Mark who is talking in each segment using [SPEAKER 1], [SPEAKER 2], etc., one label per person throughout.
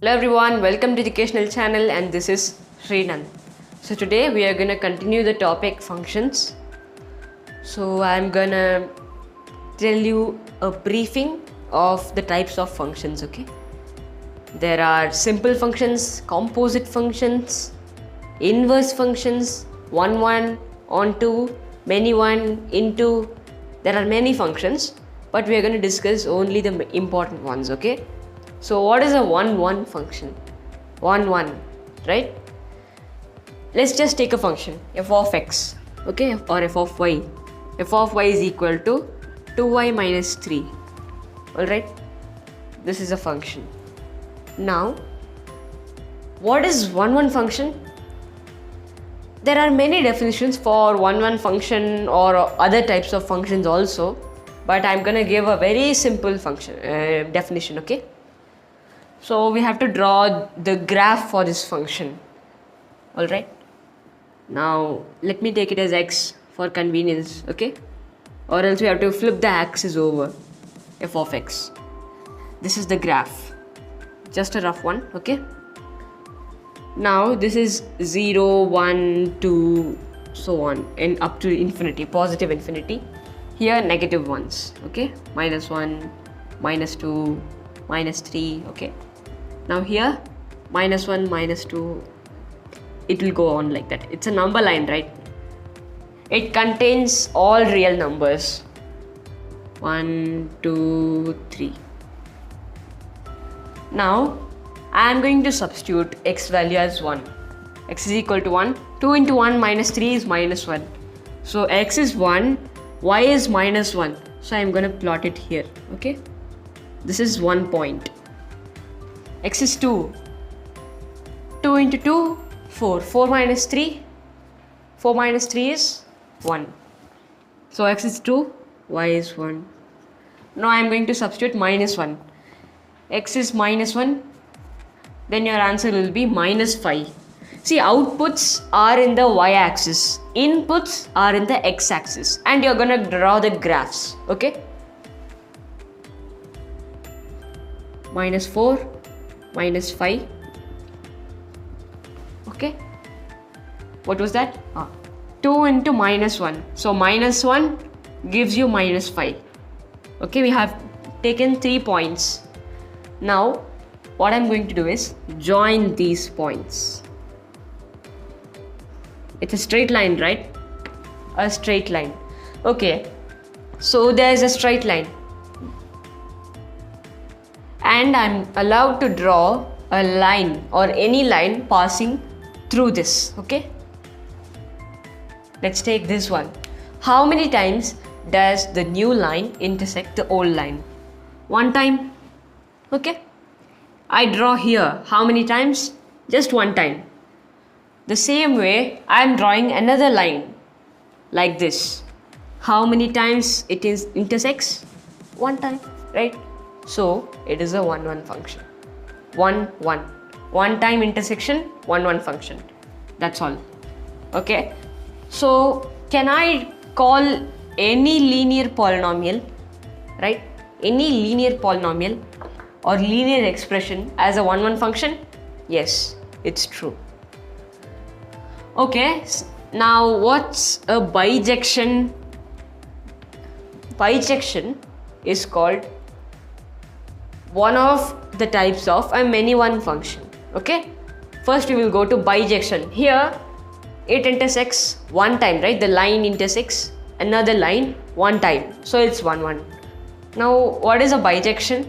[SPEAKER 1] Hello everyone, welcome to Educational Channel and this is Srinand. So today we are going to continue the topic functions. So I'm going to tell you a briefing of the types of functions, okay? There are simple functions, composite functions, inverse functions, one, onto, many one, into. There are many functions, but we are going to discuss only the important ones, okay? So what is a 1 function? 1, right? Let's just take a function, f of x, okay, or f of y. F of y is equal to 2y minus 3, alright? This is a function. Now, what is 1 function? There are many definitions for 1 function or other types of functions also, but I'm gonna give a very simple function definition, okay? So we have to draw the graph for this function, alright? Now let me take it as x for convenience, okay? Or else we have to flip the axis over, f of x. This is the graph, just a rough one, okay? Now this is 0, 1, 2, so on, and up to infinity, positive infinity. Here negative ones, okay? -1, -2, -3, okay? Now here, -1, -2, it will go on like that. It's a number line, right? It contains all real numbers. 1, 2, 3. Now, I am going to substitute x value as 1. X is equal to 1. 2 into 1 minus 3 is -1. So x is 1, y is -1. So I am going to plot it here, okay? This is 1 point. X is 2. 2 into 2, 4. 4 minus 3. 4 minus 3 is 1. So x is 2, y is 1. Now I am going to substitute -1. X is -1. Then your answer will be -5. See, outputs are in the y-axis. Inputs are in the x-axis. And you're going to draw the graphs, okay? -4. -5, okay? What was that? 2 into -1. So -1 gives you -5. Okay, we have taken 3 points. Now, what I'm going to do is join these points. It's a straight line, right? A straight line. Okay, so there's a straight line. And I'm allowed to draw a line or any line passing through this, okay? Let's take this one. How many times does the new line intersect the old line? 1 time, okay? I draw here. How many times? Just 1 time. The same way, I'm drawing another line like this. How many times it intersects? 1 time, right? So it is a 1 function. 1 time intersection, 1 function. That's all. Okay. So can I call any linear polynomial, right? Any linear polynomial or linear expression as a 1 function? Yes, it's true. Okay. Now what's a bijection? Bijection is called one of the types of a many one function, okay? First we will go to bijection. Here it intersects 1 time, right? The line intersects another line 1 time, so it's 1. Now what is a bijection?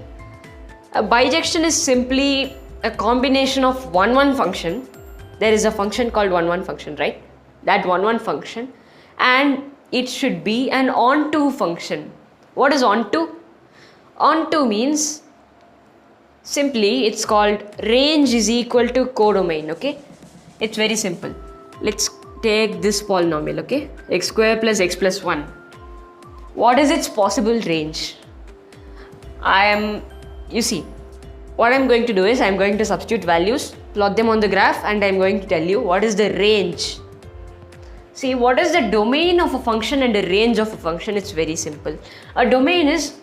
[SPEAKER 1] A bijection is simply a combination of 1 function. There is a function called 1 function, right? That 1 function, and it should be an onto function. What is onto? Onto means simply it's called range is equal to codomain, okay? It's very simple. Let's take this polynomial, okay? X square plus x plus 1. What is its possible range? You see, what I'm going to do is I'm going to substitute values, plot them on the graph, and I'm going to tell you what is the range. See, what is the domain of a function and the range of a function? It's very simple. A domain is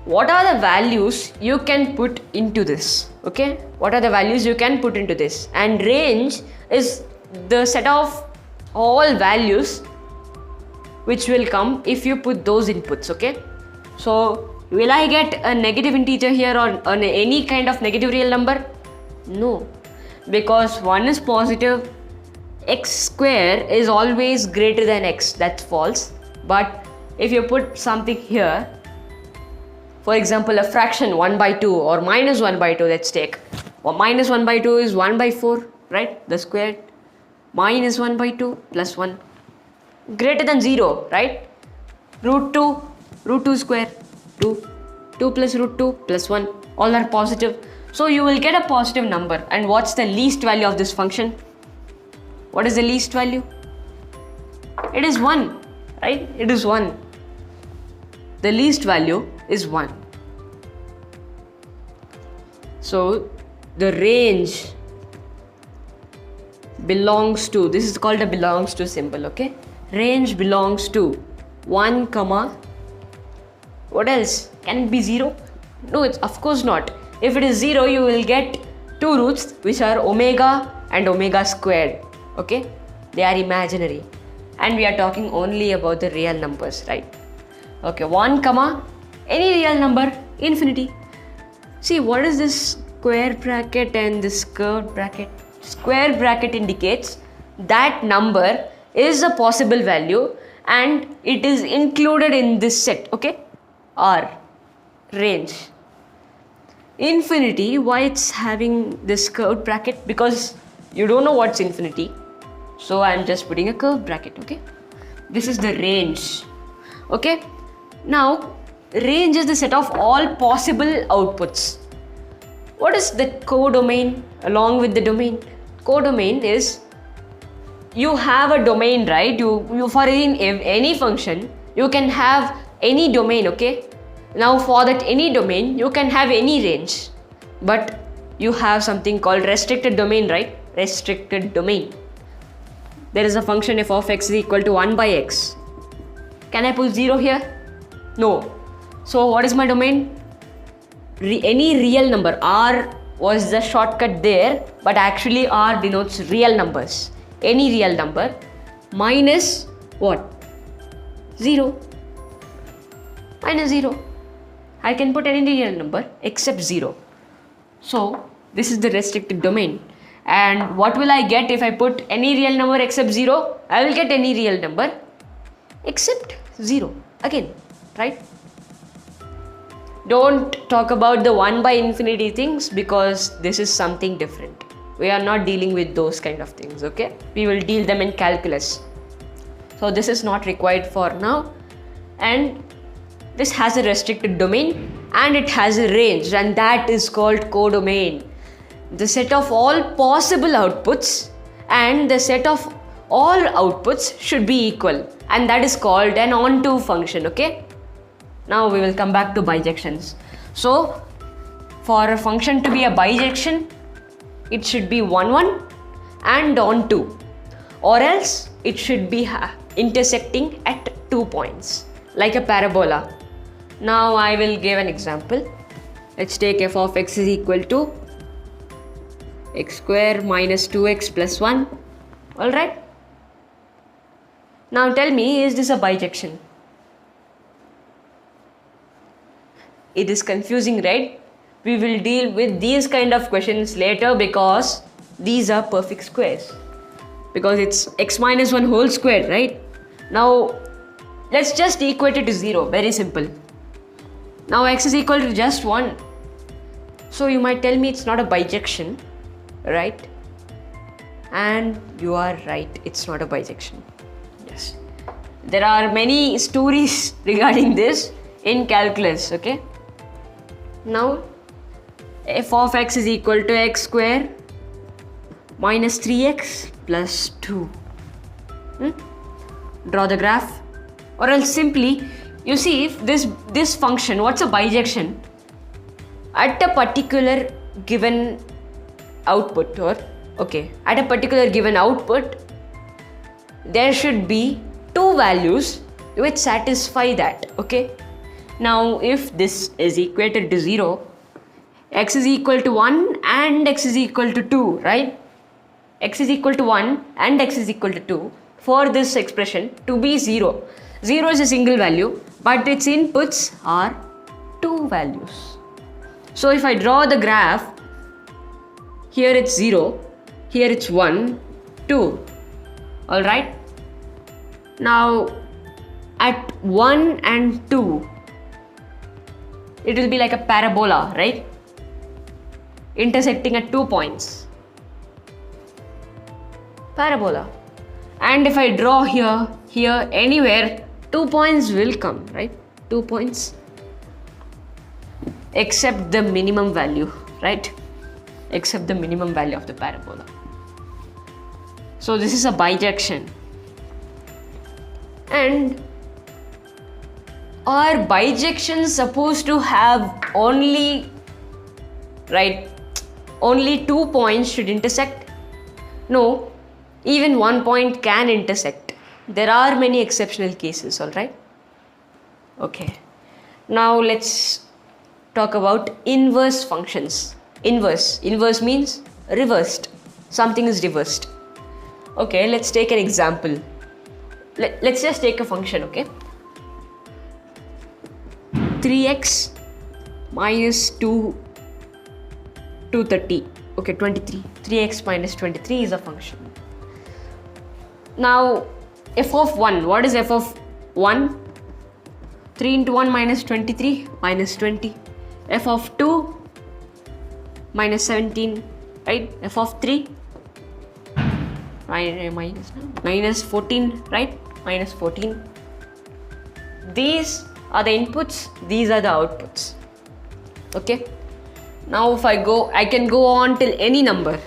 [SPEAKER 1] what are the values you can put into this? Okay, what are the values you can put into this? And range is the set of all values which will come if you put those inputs. Okay, so will I get a negative integer here or any kind of negative real number? No, because one is positive. X square is always greater than x. That's false. But if you put something here, for example, a fraction 1 by 2 or minus 1 by 2, let's take. Well, minus 1 by 2 is 1 by 4, right? The square. Minus 1 by 2 plus 1. Greater than 0, right? Root 2 square, 2. 2 plus root 2 plus 1. All are positive. So you will get a positive number. And what's the least value of this function? What is the least value? It is 1, right? It is 1. The least value is 1. So the range belongs to, this is called a belongs to symbol, okay? Range belongs to 1 comma, what else? Can it be 0? No, it's of course not. If it is 0, you will get two roots which are omega and omega squared. Okay, they are imaginary, and we are talking only about the real numbers, right? Okay, 1 comma any real number, infinity. See, what is this square bracket and this curved bracket? Square bracket indicates that number is a possible value and it is included in this set. Okay, R, range. Infinity, why it's having this curved bracket? Because you don't know what's infinity. So I'm just putting a curved bracket, okay? This is the range, okay? Now, range is the set of all possible outputs. What is the codomain along with the domain? Codomain is, you have a domain, right? You for any function, you can have any domain, okay? Now for that any domain, you can have any range. But you have something called restricted domain, right? Restricted domain. There is a function f of x is equal to 1 by x. Can I put 0 here? No. So what is my domain? Any real number. R was the shortcut there, but actually R denotes real numbers. Any real number minus what? 0. Minus 0. I can put any real number except 0. So this is the restricted domain. And what will I get if I put any real number except 0? I will get any real number except 0 again, right? Don't talk about the 1 by infinity things because this is something different. We are not dealing with those kind of things, okay? We will deal them in calculus. So this is not required for now. And this has a restricted domain and it has a range, and that is called codomain. The set of all possible outputs and the set of all outputs should be equal, and that is called an onto function, okay? Now we will come back to bijections. So for a function to be a bijection, it should be 1, 1 and onto, or else it should be intersecting at 2 points like a parabola. Now I will give an example. Let's take f of x is equal to x square minus 2x plus 1. Alright. Now tell me, is this a bijection? It is confusing, right? We will deal with these kind of questions later because these are perfect squares. Because it's x minus 1 whole square, right? Now let's just equate it to 0. Very simple. Now x is equal to just 1. So you might tell me it's not a bijection, right? And you are right, it's not a bijection. Yes. There are many stories regarding this in calculus, okay? Now f of x is equal to x square minus 3x plus 2. Draw the graph, or else simply you see if this function, what's a bijection? At a particular given output, or okay, at a particular given output, there should be two values which satisfy that, okay? Now if this is equated to 0, x is equal to 1 and x is equal to 2, right? X is equal to 1 and x is equal to 2 for this expression to be 0. 0 is a single value, but its inputs are 2 values. So if I draw the graph, here it's 0, here it's 1, 2. Alright? Now at 1 and 2, it will be like a parabola, right? Intersecting at 2 points. Parabola. And if I draw here, anywhere, 2 points will come, right? 2 points. Except the minimum value, right? Except the minimum value of the parabola. So this is a bijection. And are bijections supposed to have only 2 points should intersect? No, even 1 point can intersect. There are many exceptional cases, alright? Okay, now let's talk about inverse functions. Inverse means reversed. Something is reversed. Okay, let's take an example. Let's just take a function, okay? 3x minus 230. Okay, 23. 3x minus 23 is a function. Now, f of 1. What is f of 1? 3 into 1 minus 23 minus 20. F of 2 minus 17, right? F of 3 minus 14, right? Minus 14. These are the inputs, these are the outputs. Okay? Now if I can go on till any number.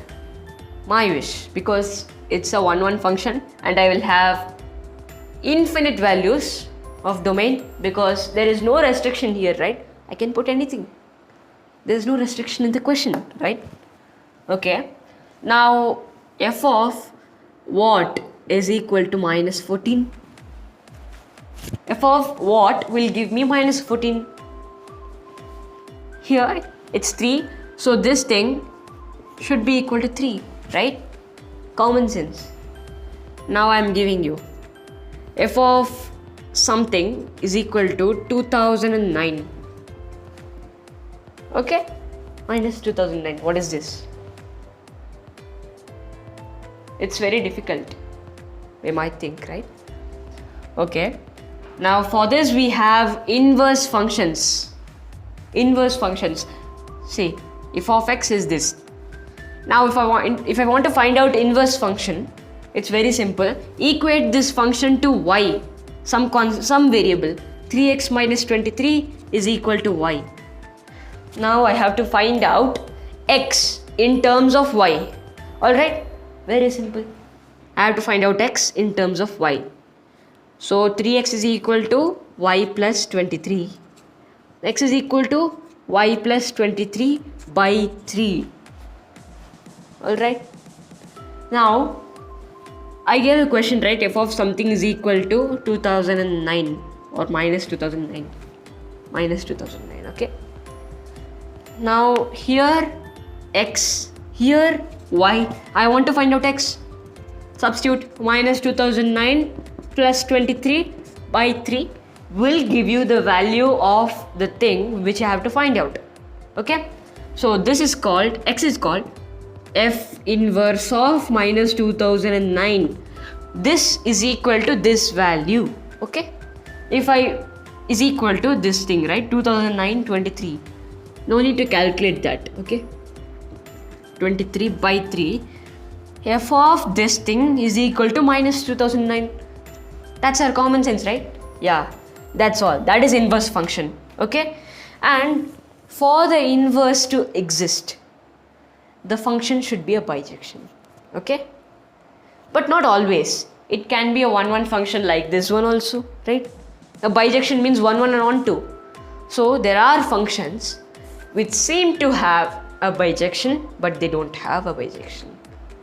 [SPEAKER 1] My wish, because it's a 1-1 function and I will have infinite values of domain because there is no restriction here, right? I can put anything. There is no restriction in the question, right? Okay. Now f of what is equal to minus 14? F of what will give me minus 14? Here it's 3, so this thing should be equal to 3, right? Common sense. Now I am giving you f of something is equal to 2009. Okay? Minus 2009. What is this? It's very difficult, we might think, right? Okay. Now for this we have inverse functions. Inverse functions. See, f of x is this. Now if I want to find out inverse function, it's very simple. Equate this function to y, some variable. 3x minus 23 is equal to y. Now I have to find out x in terms of y. Alright? Very simple. I have to find out x in terms of y. So 3x is equal to y plus 23. X is equal to y plus 23 by 3. Alright. Now I gave a question, right? F of something is equal to 2009 or minus 2009. Minus 2009, okay? Now here x, here y. I want to find out x. Substitute minus 2009 plus 23 by 3 will give you the value of the thing which I have to find out. Okay? So this is called, x is called f inverse of minus 2009. This is equal to this value. Okay? If I is equal to this thing, right? 2009, 23. No need to calculate that. Okay? 23 by 3. F of this thing is equal to minus 2009. That's our common sense, right? Yeah, that's all. That is inverse function. Okay? And for the inverse to exist, the function should be a bijection. Okay? But not always. It can be a 1-1 function like this one also, right? A bijection means 1-1 and 1-2. So there are functions which seem to have a bijection, but they don't have a bijection.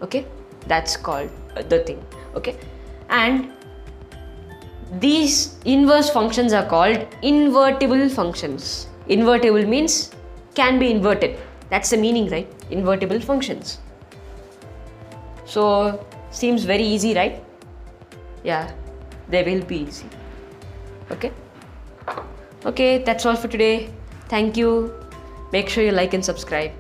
[SPEAKER 1] Okay? That's called the thing. Okay? And These inverse functions are called invertible functions. Invertible means can be inverted. That's the meaning, right? Invertible functions. So, seems very easy, right? Yeah, they will be easy. Okay? Okay, that's all for today. Thank you. Make sure you like and subscribe.